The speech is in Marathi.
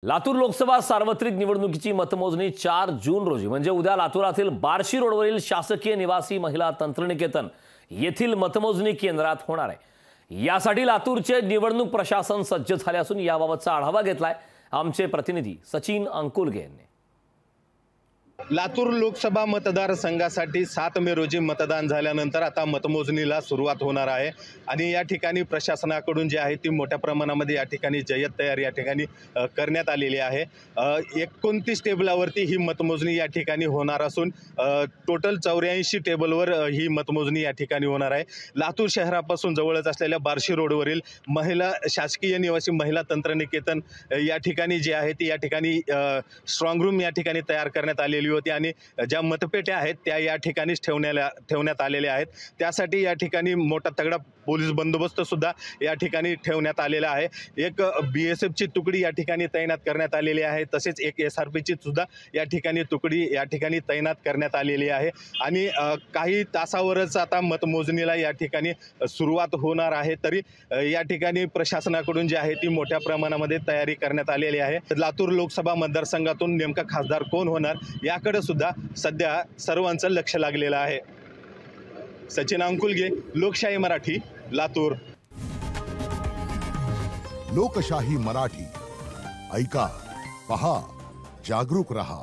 लातूर लोकसभा सार्वत्रिक निवडणुकीची मतमोजणी 4 जून रोजी म्हणजे उद्या लातूरातील बार्शी रोडवरील शासकीय निवासी महिला तंत्रनिकेतन येथील मतमोजणी केंद्रात होणार आहे। यासाठी लातूरचे निवडणूक प्रशासन सज्ज झाले असून याबाबतचा आढावा घेतलाय आमचे प्रतिनिधी सचिन अंकुलगे यांनी। लातूर लोकसभा मतदारसंघासाठी 7 मे रोजी मतदान झाल्यानंतर आता मतमोजणीला सुरुवात होणार आहे आणि या ठिकाणी प्रशासनाकडून जे आहे ती मोठ्या प्रमाणामध्ये या ठिकाणी जय्यत तयारी या ठिकाणी करण्यात आलेली आहे। 29 टेबलावरती ही मतमोजणी या ठिकाणी होणार असून टोटल 84 टेबलवर ही मतमोजणी या ठिकाणी होणार आहे। लातूर शहरापासून जवळच असलेल्या बार्शी रोडवरील महिला शासकीय निवासी महिला तंत्रनिकेतन या ठिकाणी जे आहे ती या ठिकाणी स्ट्रॉंग रूम या ठिकाणी तयार करण्यात आलेली होती आणि ज्या मतपेट्या आहेत त्या या ठिकाणीच ठेवण्यात आलेल्या आहेत। त्यासाठी या ठिकाणी मोठा तगडा पोलीस बंदोबस्त सुद्धा या ठिकाणी ठेवण्यात आलेला आहे। एक BSF ची तुकडी या ठिकाणी तैनात करण्यात आलेली आहे, तसेच एक SRP ची सुद्धा या ठिकाणी तुकडी या ठिकाणी तैनात करण्यात आलेली आहे आणि काही तासावरच आता मतमोजणीला या ठिकाणी सुरुवात होणार आहे। तरी या ठिकाणी प्रशासनाकडून जी आहे ती मोठ्या प्रमाणामध्ये तयारी करण्यात आलेली आहे। लातूर लोकसभा मतदारसंघातून नेमका खासदार कोण होणार याकडे सुद्धा सध्या सर्वांचं लक्ष लागलेलं आहे। सचिन अंकुलगे, लोकशाही मराठी, लातूर। लोकशाही मराठी ऐका, पहा, जागरूक रहा।